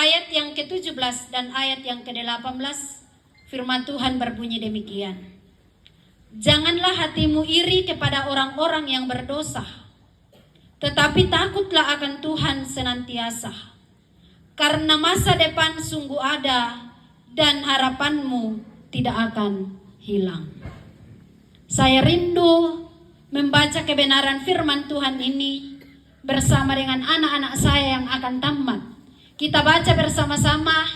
ayat yang ke-17 dan ayat yang ke-18, firman Tuhan berbunyi demikian. Janganlah hatimu iri kepada orang-orang yang berdosa, tetapi takutlah akan Tuhan senantiasa, karena masa depan sungguh ada dan harapanmu tidak akan hilang. Saya rindu membaca kebenaran firman Tuhan ini bersama dengan anak-anak saya yang akan tamat. Kita baca bersama-sama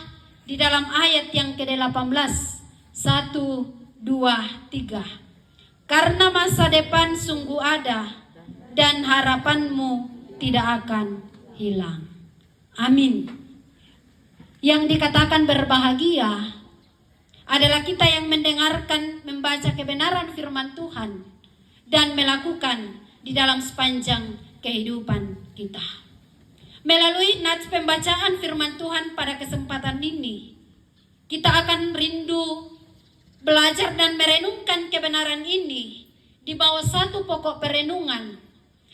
di dalam ayat yang ke-18. 1, 2, 3. Karena masa depan sungguh ada dan harapanmu tidak akan hilang. Amin. Yang dikatakan berbahagia adalah kita yang mendengarkan, membaca kebenaran firman Tuhan dan melakukan di dalam sepanjang kehidupan kita. Melalui nats pembacaan firman Tuhan pada kesempatan ini, kita akan rindu belajar dan merenungkan kebenaran ini di bawah satu pokok perenungan,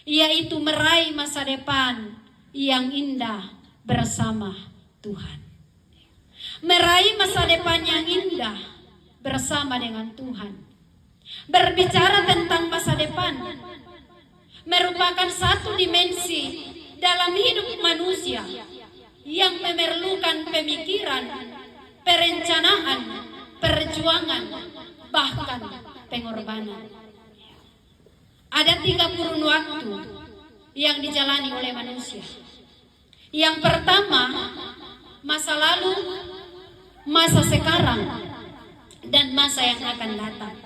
yaitu meraih masa depan yang indah bersama Tuhan. Meraih masa depan yang indah bersama dengan Tuhan. Berbicara tentang masa depan merupakan satu dimensi dalam hidup manusia yang memerlukan pemikiran, perencanaan, perjuangan, bahkan pengorbanan. Ada 3 kurun waktu yang dijalani oleh manusia. Yang pertama, masa lalu, masa sekarang, dan masa yang akan datang.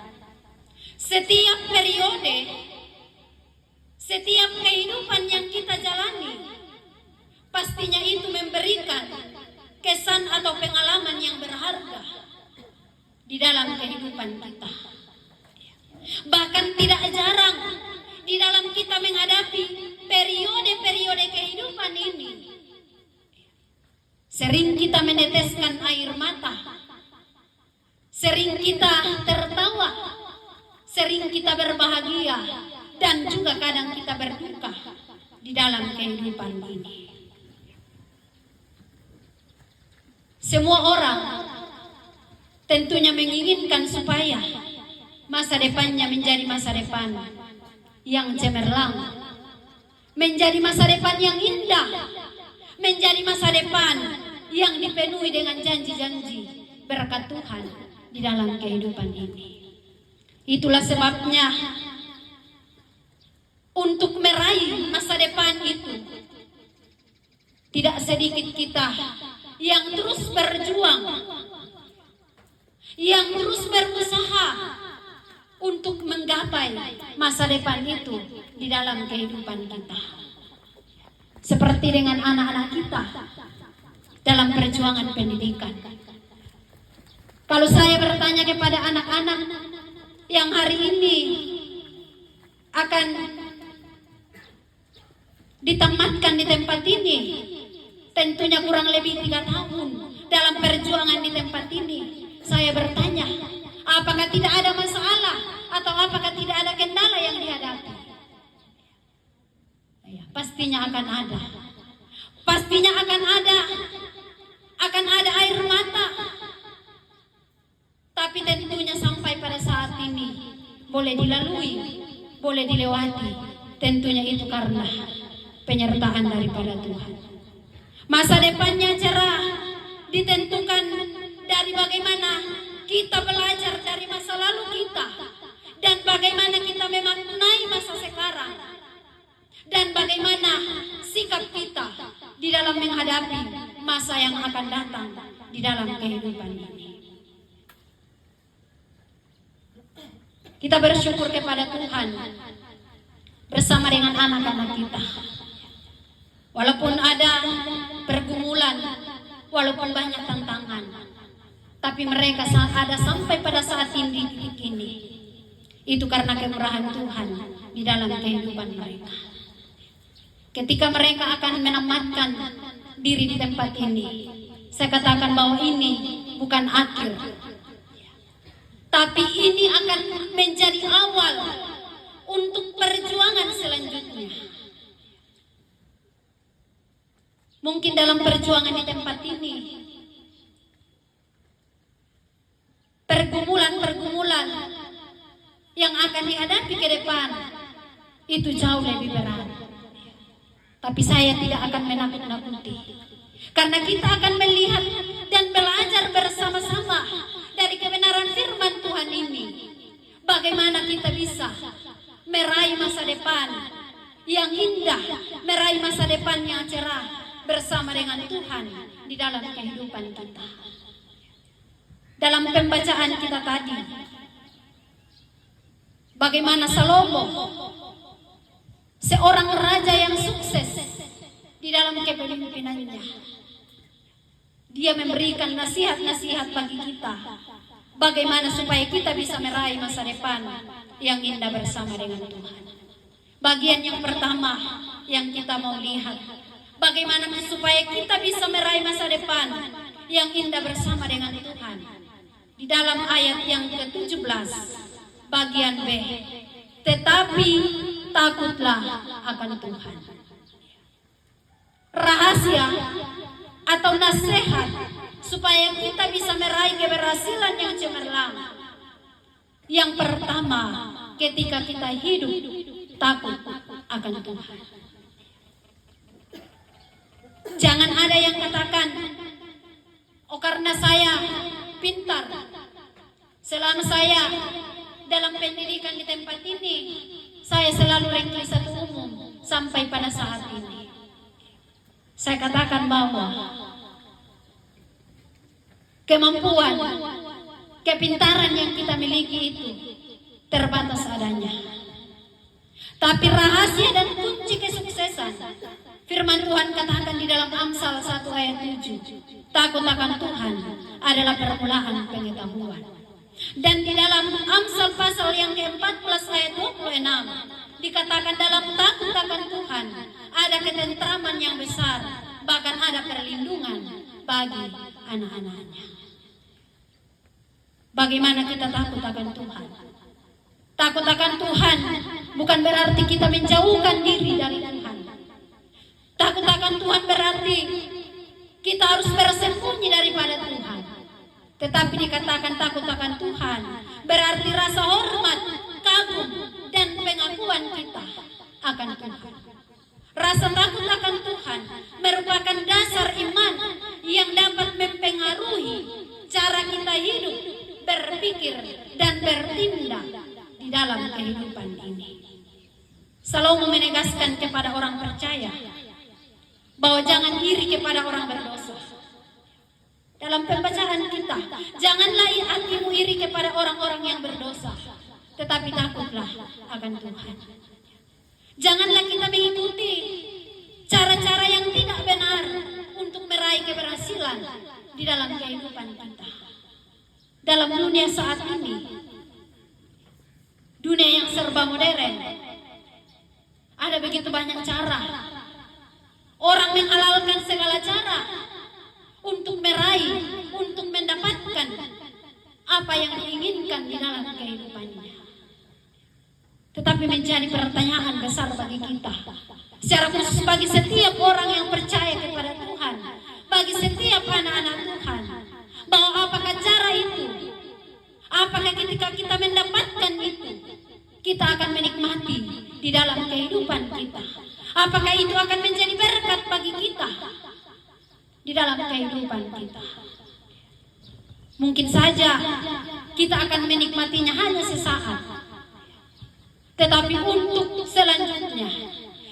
Setiap periode, setiap kehidupan yang kita jalani, pastinya itu memberikan kesan atau pengalaman yang berharga di dalam kehidupan kita. Bahkan tidak jarang di dalam kita menghadapi periode-periode kehidupan ini, sering kita meneteskan air mata, sering kita tertawa, sering kita berbahagia, dan juga kadang kita berduka di dalam kehidupan ini. Semua orang tentunya menginginkan supaya masa depannya menjadi masa depan yang cemerlang, menjadi masa depan yang indah, menjadi masa depan yang dipenuhi dengan janji-janji berkat Tuhan di dalam kehidupan ini. Itulah sebabnya untuk meraih masa depan itu, tidak sedikit kita yang terus berjuang, yang terus berusaha untuk menggapai masa depan itu di dalam kehidupan kita. Seperti dengan anak-anak kita dalam perjuangan pendidikan. Kalau saya bertanya kepada anak-anak yang hari ini akan ditamatkan di tempat ini, tentunya kurang lebih 3 tahun dalam perjuangan di tempat ini, saya bertanya, apakah tidak ada masalah atau apakah tidak ada kendala yang dihadapi? Pastinya akan ada. Pastinya akan ada air mata. Tapi tentunya sampai pada saat ini boleh dilalui, boleh dilewati. Tentunya itu karena penyertaan daripada Tuhan. Masa depannya cerah ditentukan dari bagaimana kita belajar dari masa lalu kita, dan bagaimana kita memaknai masa sekarang, dan bagaimana sikap kita di dalam menghadapi masa yang akan datang di dalam kehidupan ini. Kita bersyukur kepada Tuhan bersama dengan anak-anak kita. Walaupun ada pergumulan, walaupun banyak tantangan, tapi mereka ada sampai pada saat ini, titik ini. Itu karena kemurahan Tuhan di dalam kehidupan mereka. Ketika mereka akan menamatkan diri di tempat ini, saya katakan bahwa ini bukan akhir, tapi ini akan menjadi awal untuk perjuangan selanjutnya. Mungkin dalam perjuangan di tempat ini depan itu jauh lebih berat. Tapi saya tidak akan menakut-nakuti, karena kita akan melihat dan belajar bersama-sama dari kebenaran firman Tuhan ini. Bagaimana kita bisa meraih masa depan yang indah, meraih masa depan yang cerah bersama dengan Tuhan di dalam kehidupan kita. Dalam pembacaan kita tadi, bagaimana Salomo, seorang raja yang sukses di dalam kepemimpinannya, dia memberikan nasihat-nasihat bagi kita, bagaimana supaya kita bisa meraih masa depan yang indah bersama dengan Tuhan. Bagian yang pertama yang kita mau lihat, bagaimana supaya kita bisa meraih masa depan yang indah bersama dengan Tuhan. Di dalam ayat yang ke-17 bagian B, tetapi takutlah akan Tuhan. Rahasia atau nasihat supaya kita bisa meraih keberhasilan yang cemerlang. Yang pertama, ketika kita hidup, takut akan Tuhan. Jangan ada yang katakan, oh karena saya pintar, selama saya dalam pendidikan di tempat ini, saya selalu ranking 1 umum sampai pada saat ini. Saya katakan bahwa kemampuan, kepintaran yang kita miliki itu terbatas adanya. Tapi rahasia dan kunci kesuksesan, firman Tuhan katakan di dalam Amsal 1 ayat 7, takut akan Tuhan adalah permulaan pengetahuan. Dan di dalam Amsal pasal yang ke-14 ayat 26 dikatakan dalam takut akan Tuhan ada ketentraman yang besar, bahkan ada perlindungan bagi anak-anaknya. Bagaimana kita takut akan Tuhan? Takut akan Tuhan bukan berarti kita menjauhkan diri dari Tuhan. Takut akan Tuhan berarti kita harus bersembunyi daripada Tuhan. Tetapi dikatakan takut akan Tuhan berarti rasa hormat, kagum, dan pengakuan kita akan Tuhan. Rasa takut akan Tuhan merupakan dasar iman yang dapat mempengaruhi cara kita hidup, berpikir, dan bertindak di dalam kehidupan ini. Salomo menegaskan kepada orang percaya bahwa jangan iri kepada orang berdosa. Dalam pembacaan kita, janganlah hatimu iri kepada orang-orang yang berdosa, tetapi takutlah akan Tuhan. Janganlah kita mengikuti cara-cara yang tidak benar untuk meraih keberhasilan di dalam kehidupan kita. Dalam dunia saat ini, dunia yang serba modern, ada begitu banyak cara. Orang menghalalkan segala cara untuk meraih, untuk mendapatkan apa yang diinginkan di dalam kehidupannya. Tetapi menjadi pertanyaan besar bagi kita, secara khusus bagi setiap orang yang percaya kepada Tuhan, bagi setiap anak-anak Tuhan, bahwa apakah cara itu, apakah ketika kita mendapatkan itu, kita akan menikmati di dalam kehidupan kita. Apakah itu akan menjadi berkat bagi kita di dalam kehidupan kita? Mungkin saja kita akan menikmatinya hanya sesaat, tetapi untuk selanjutnya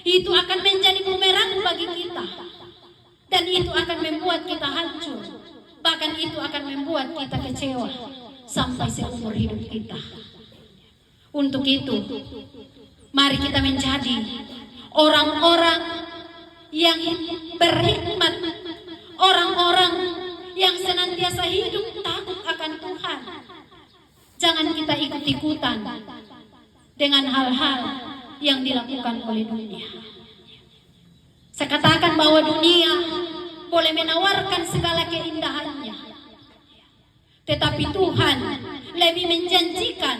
itu akan menjadi bumerang bagi kita, dan itu akan membuat kita hancur, bahkan itu akan membuat kita kecewa sampai seumur hidup kita. Untuk itu, mari kita menjadi orang-orang yang berhikmat, orang-orang yang senantiasa hidup takut akan Tuhan. Jangan kita ikut-ikutan dengan hal-hal yang dilakukan oleh dunia. Saya katakan bahwa dunia boleh menawarkan segala keindahannya, tetapi Tuhan lebih menjanjikan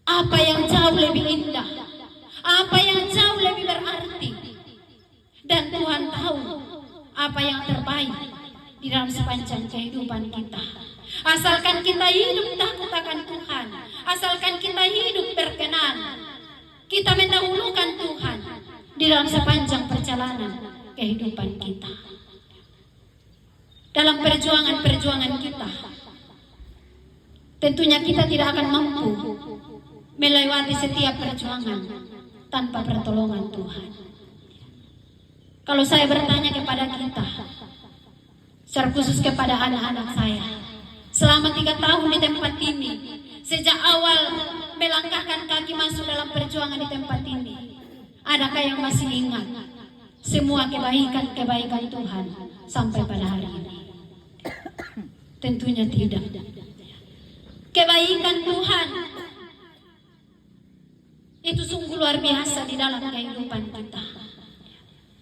apa yang jauh lebih indah, apa yang jauh lebih berarti, dan Tuhan tahu apa yang terbaik di di dalam sepanjang kehidupan kita. Asalkan kita hidup takut akan Tuhan, asalkan kita hidup berkenan, kita mendahulukan Tuhan di dalam sepanjang perjalanan kehidupan kita. Dalam perjuangan-perjuangan kita, tentunya kita tidak akan mampu melewati setiap perjuangan tanpa pertolongan Tuhan. Kalau saya bertanya kepada kita, secara khusus kepada anak-anak saya, selama 3 tahun di tempat ini, sejak awal melangkahkan kaki masuk dalam perjuangan di tempat ini, adakah yang masih ingat semua kebaikan-kebaikan Tuhan sampai pada hari ini? Tentunya tidak. Kebaikan Tuhan itu sungguh luar biasa di dalam kehidupan kita.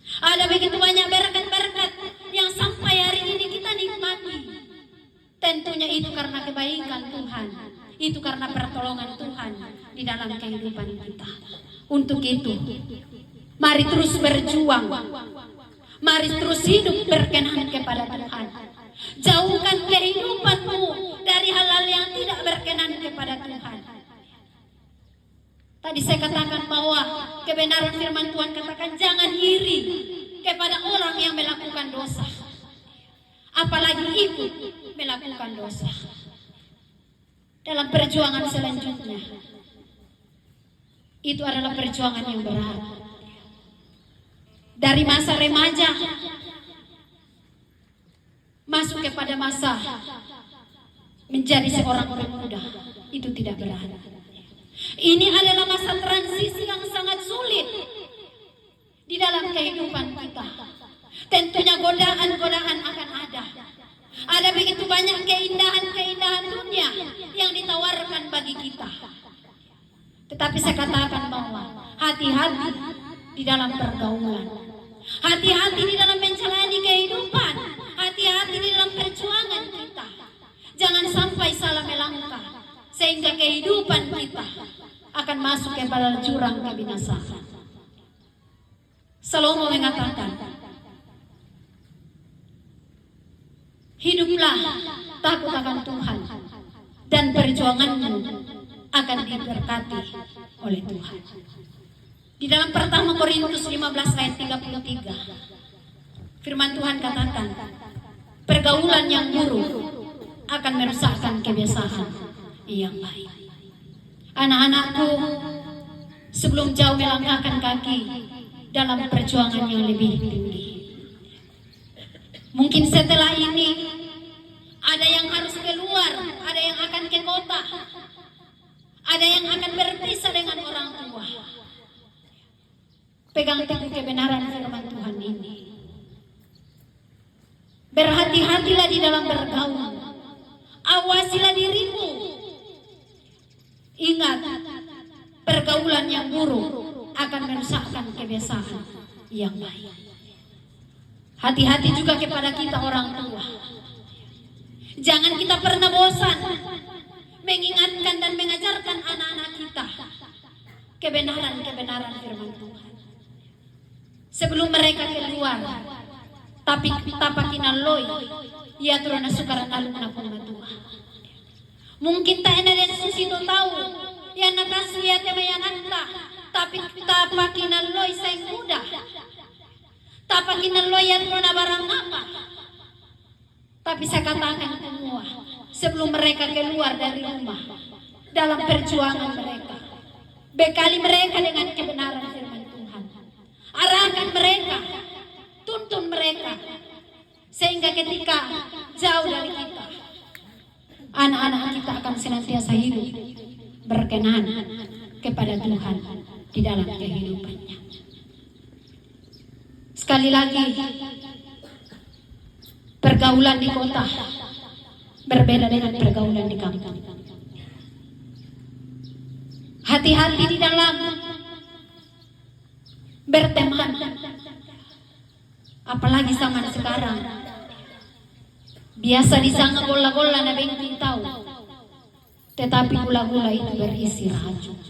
Ada begitu banyak berkat-berkat yang sampai hari ini kita nikmati. Tentunya itu karena kebaikan Tuhan, itu karena pertolongan Tuhan di dalam kehidupan kita. Untuk itu, mari terus berjuang, mari terus hidup berkenan kepada Tuhan. Jauhkan kehidupanmu dari hal-hal yang tidak berkenan kepada Tuhan. Tadi saya katakan bahwa kebenaran firman Tuhan katakan jangan iri kepada orang yang melakukan dosa, apalagi ikut melakukan dosa. Dalam perjuangan selanjutnya, itu adalah perjuangan yang berat. Dari masa remaja masuk kepada masa menjadi seorang pemuda, itu tidak berat. Ini adalah masa transisi yang sangat sulit di dalam kehidupan kita. Tentunya godaan-godaan akan ada. Ada begitu banyak keindahan-keindahan dunia yang ditawarkan bagi kita. Tetapi saya katakan bahwa hati-hati di dalam pergaulan, hati-hati di dalam menjalani kehidupan, hati-hati di dalam perjuangan kita. Jangan sampai salah melangkah sehingga kehidupan kita akan masuk kepada jurang kebinasaan. Salomo mengatakan, hiduplah takut akan Tuhan dan perjuanganmu akan diberkati oleh Tuhan. Di dalam pertama Korintus 15 ayat 33, firman Tuhan katakan, pergaulan yang buruk akan merusakkan kebiasaan yang baik. Anak-anakku, sebelum jauh melangkahkan kaki dalam perjuangan yang lebih tinggi, mungkin setelah ini ada yang harus keluar, ada yang akan ke kota, ada yang akan berpisah dengan orang tua. Pegang teguh kebenaran firman Tuhan ini. Berhati-hatilah di dalam bergaul. Awasilah dirimu. Ingat, pergaulan yang buruk akan merusakkan kebiasaan yang baik. Hati-hati juga kepada kita orang tua. Jangan kita pernah bosan mengingatkan dan mengajarkan anak-anak kita kebenaran-kebenaran firman Tuhan. Sebelum mereka keluar, tapi tapakinan loy, ia turun sukaran alun na pematua. Mungkin tak ada yang susito tahu, yang nakaslihat yang mayananta, tapi tapakinan loy sayang muda. Tapakinan loy yang turun barang apa. Tapi saya katakan semua, sebelum mereka keluar dari rumah, dalam perjuangan mereka, bekali mereka dengan kebenaran firman Tuhan. Arahkan mereka, tuntun mereka, sehingga ketika jauh dari kita, anak-anak kita akan senantiasa hidup berkenan kepada Tuhan di dalam kehidupannya. Sekali lagi, pergaulan di kota berbeda dengan pergaulan di kampung. Hati-hati di dalam berteman, apalagi zaman sekarang. Biasa disangka gula-gula na bengking tahu, tetapi gula-gula itu berisi racun.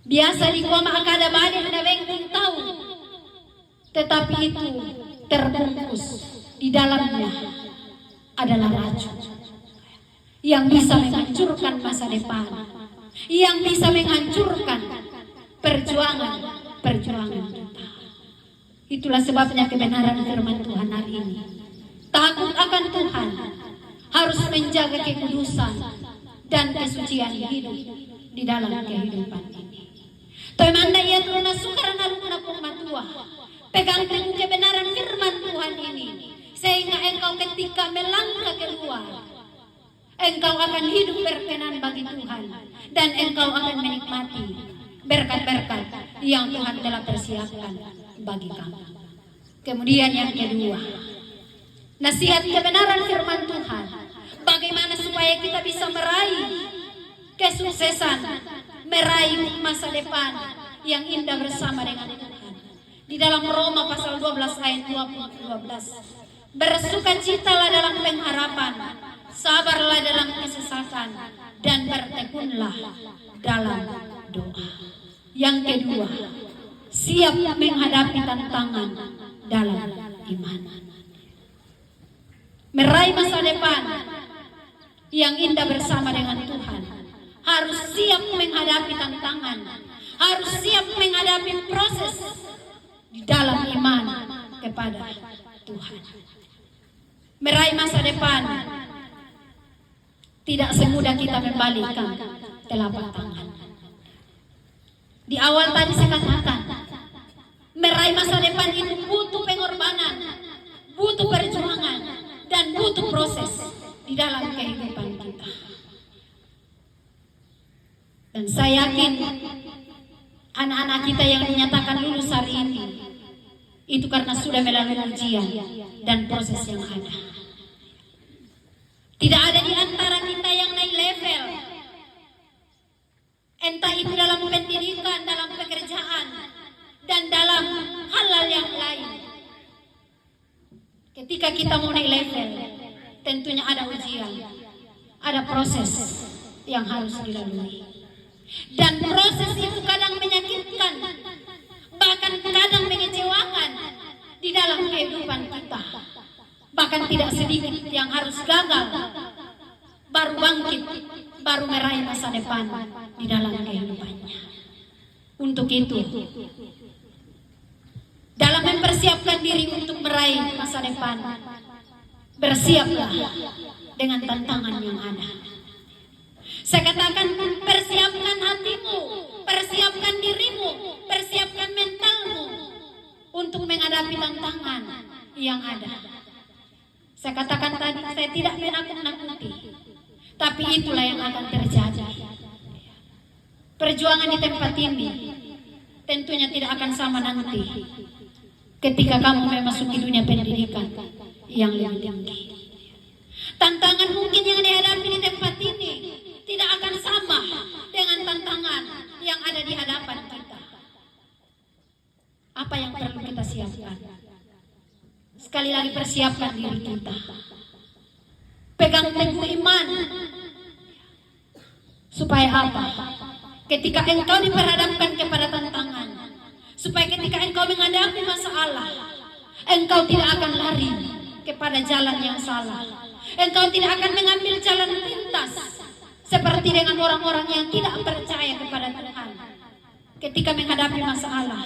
Biasa di kuama akada balik na bengking tahu, tetapi itu terbungkus di dalamnya adalah racun yang bisa menghancurkan masa depan, yang bisa menghancurkan perjuangan kita. Itulah sebabnya kebenaran firman Tuhan hari ini. Takut akan Tuhan, harus menjaga kekudusan dan kesucian hidup di dalam kehidupan ini. Toimanda ia turuna sukarana luna pematua. Pegang teguh kebenaran firman Tuhan ini, sehingga engkau ketika melangkah keluar, engkau akan hidup berkenan bagi Tuhan, dan engkau akan menikmati berkat-berkat yang Tuhan telah persiapkan bagi kamu. Kemudian yang kedua, nasihat kebenaran firman Tuhan, bagaimana supaya kita bisa meraih kesuksesan, meraih masa depan yang indah bersama dengan Tuhan. Di dalam Roma pasal 12 ayat 12, bersukacitalah dalam pengharapan, sabarlah dalam kesesakan, dan bertekunlah dalam doa. Yang kedua, siap menghadapi tantangan dalam iman. Meraih masa depan yang indah bersama dengan Tuhan, harus siap menghadapi tantangan, harus siap menghadapi proses di dalam iman kepada Tuhan. Meraih masa depan tidak semudah kita membalikkan telapak tangan. Di awal tadi saya katakan, meraih masa depan itu butuh pengorbanan, butuh perjuangan, dan butuh proses di dalam kehidupan kita. Dan saya yakin anak-anak kita yang dinyatakan lulus hari ini itu karena sudah melalui ujian dan proses yang ada. Tidak ada di antara kita yang naik level, entah itu dalam pendidikan, dalam pekerjaan, dan dalam hal-hal yang lain. Ketika kita mau naik level, tentunya ada ujian, ada proses yang harus dilalui. Dan proses itu kadang menyakitkan, bahkan kadang mengecewakan di dalam kehidupan kita. Bahkan tidak sedikit yang harus gagal, baru bangkit, baru meraih masa depan di dalam kehidupannya. Untuk itu, dalam mempersiapkan diri untuk meraih masa depan, bersiaplah dengan tantangan yang ada. Saya katakan, persiapkan hatimu, persiapkan dirimu, persiapkan mentalmu untuk menghadapi tantangan yang ada. Saya katakan tadi, saya tidak menakut-nakuti, tapi itulah yang akan terjadi. Perjuangan di tempat ini tentunya tidak akan sama nanti ketika kamu memasuki dunia pendidikan yang lebih tinggi. Tantangan mungkin yang dihadapi di tempat ini tidak akan sama dengan tantangan yang ada di hadapan kita. Apa yang perlu kita siapkan? Sekali lagi, persiapkan diri kita. Pegang teguh iman. Supaya apa? Ketika engkau diperhadapkan kepada tantangan, supaya ketika engkau menghadapi masalah, engkau tidak akan lari kepada jalan yang salah. Engkau tidak akan mengambil jalan pintas seperti dengan orang-orang yang tidak percaya kepada Tuhan. Ketika menghadapi masalah,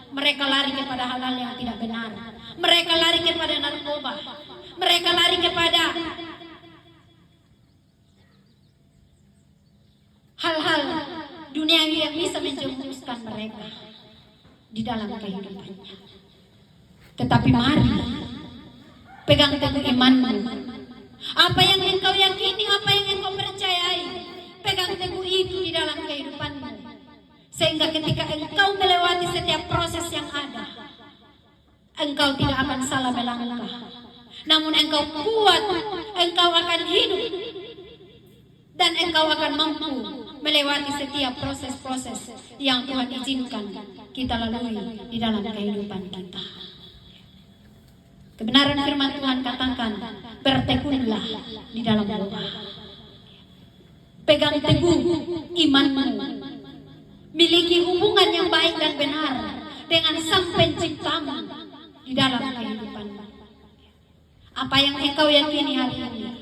mereka lari kepada hal-hal yang tidak benar. Mereka lari kepada narkoba. Mereka lari kepada hal-hal duniawi yang bisa menjerumuskan mereka di dalam kehidupannya. Tetapi mari pegang teguh imanmu. Apa yang engkau yakini, apa yang engkau percayai, pegang teguh itu di dalam kehidupanmu. Sehingga ketika engkau melewati setiap proses yang ada, engkau tidak akan salah melangkah. Namun engkau kuat, engkau akan hidup, dan engkau akan mampu melewati setiap proses-proses yang Tuhan izinkan kita lalui di dalam kehidupan kita. Kebenaran firman Tuhan katakan, bertekunlah di dalam doa. Pegang teguh imanmu. Miliki hubungan yang baik dan benar dengan Sang Penciptamu di dalam kehidupanmu. Apa yang engkau yakini hari ini,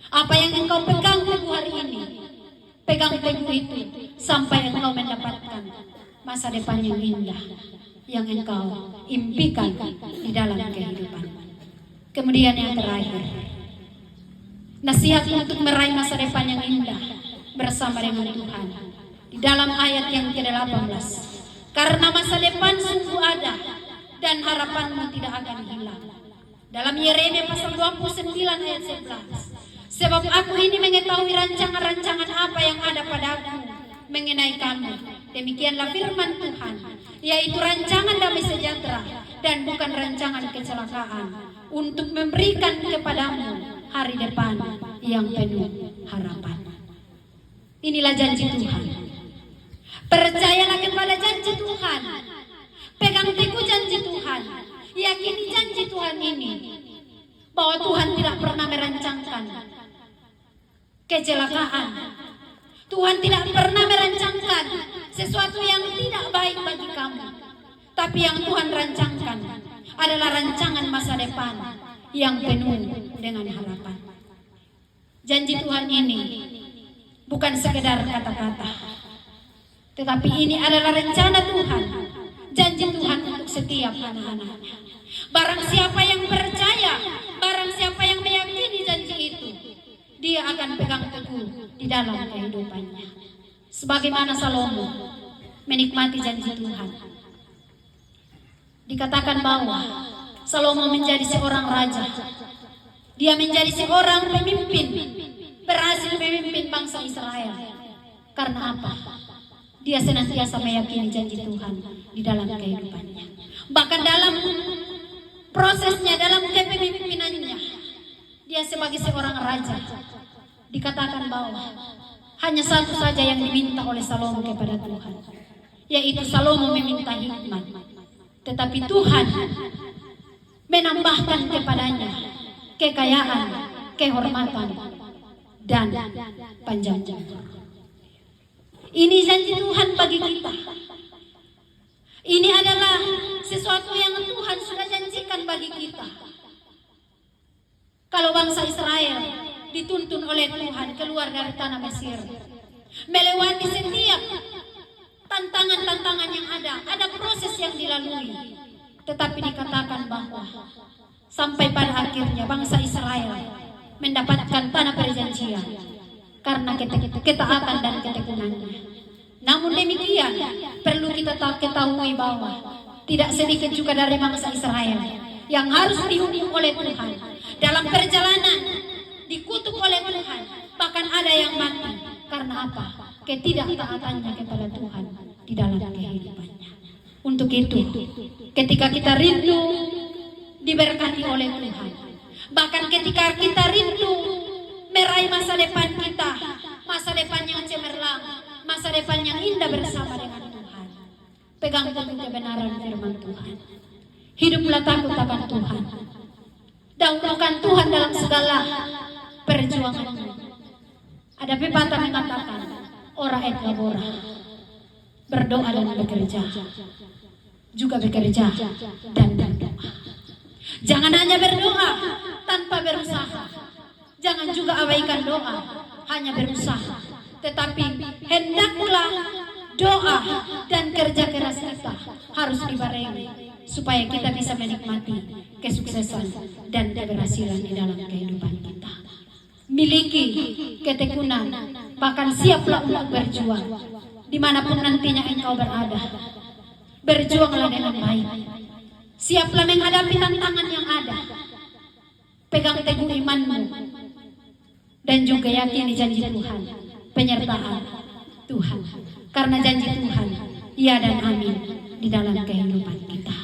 apa yang engkau pegang teguh hari ini, pegang teguh itu sampai engkau mendapatkan masa depan yang indah yang engkau impikan di dalam kehidupan. Kemudian yang terakhir, nasihat untuk meraih masa depan yang indah bersama dengan Tuhan. Di dalam ayat yang ke-18, karena masa depan sungguh ada dan harapanmu tidak akan hilang. Dalam Yeremia pasal 29 ayat 11, sebab aku ini mengetahui rancangan-rancangan apa yang ada padaku mengenai kamu. Demikianlah firman Tuhan, yaitu rancangan damai sejahtera dan bukan rancangan kecelakaan, untuk memberikan kepadamu hari depan yang penuh harapan. Inilah janji Tuhan. Percayalah kepada janji Tuhan. Pegang teguh janji Tuhan. Yakini janji Tuhan ini, bahwa Tuhan tidak pernah merancangkan kecelakaan. Tuhan tidak pernah merancangkan sesuatu yang tidak baik bagi kamu. Tapi yang Tuhan rancangkan adalah rancangan masa depan yang penuh dengan harapan. Janji Tuhan ini bukan sekedar kata-kata, tetapi ini adalah rencana Tuhan, janji Tuhan untuk setiap anak-anaknya. Barang siapa yang percaya, barang siapa yang meyakini janji itu, dia akan pegang teguh di dalam kehidupannya. Sebagaimana Salomo menikmati janji Tuhan. Dikatakan bahwa Salomo menjadi seorang raja. Dia menjadi seorang pemimpin, berhasil memimpin bangsa Israel. Karena apa? Dia senantiasa meyakini janji Tuhan di dalam kehidupannya. Bahkan dalam prosesnya, dalam kepemimpinannya, dia sebagai seorang raja, dikatakan bahwa hanya satu saja yang diminta oleh Salomo kepada Tuhan, yaitu Salomo meminta hikmat. Tetapi Tuhan menambahkan kepadanya kekayaan, kehormatan, dan panjang umur. Ini janji Tuhan bagi kita. Ini adalah sesuatu yang Tuhan sudah janjikan bagi kita. Kalau bangsa Israel dituntun oleh Tuhan keluar dari tanah Mesir, melewati setiap tantangan-tantangan yang ada proses yang dilalui. Tetapi dikatakan bahwa sampai pada akhirnya bangsa Israel mendapatkan tanah perjanjian karena ketaatan dan ketekunannya. Namun demikian, perlu kita ketahui bahwa tidak sedikit juga dari bangsa Israel yang harus dihukum oleh Tuhan. Dalam perjalanan dikutuk oleh Tuhan, bahkan ada yang mati. Karena apa? Ketidaktaatannya kepada Tuhan di dalam kehidupannya. Untuk itu, ketika kita rindu diberkati oleh Tuhan, bahkan ketika kita rindu meraih masa depan kita, masa depan yang cemerlang, masa depan yang indah bersama dengan Tuhan, pegang teguh kebenaran firman Tuhan. Hiduplah takut akan Tuhan. Dahulukan Tuhan dalam segala perjuanganmu. Ada pepatah mengatakan, ora et labora, berdoa dan bekerja, juga bekerja dan berdoa. Jangan hanya berdoa tanpa berusaha. Jangan juga abaikan doa, hanya berusaha. Tetapi hendaklah doa dan kerja keras kita harus dibarengi supaya kita bisa menikmati kesuksesan dan keberhasilan di dalam kehidupan kita. Miliki ketekunan, bahkan siaplah untuk berjuang dimanapun nantinya engkau berada. Berjuanglah dengan baik. Siaplah menghadapi tantangan yang ada. Pegang teguh imanmu dan juga yakini janji Tuhan, penyertaan Tuhan. Karena janji Tuhan, ya dan amin di dalam kehidupan kita.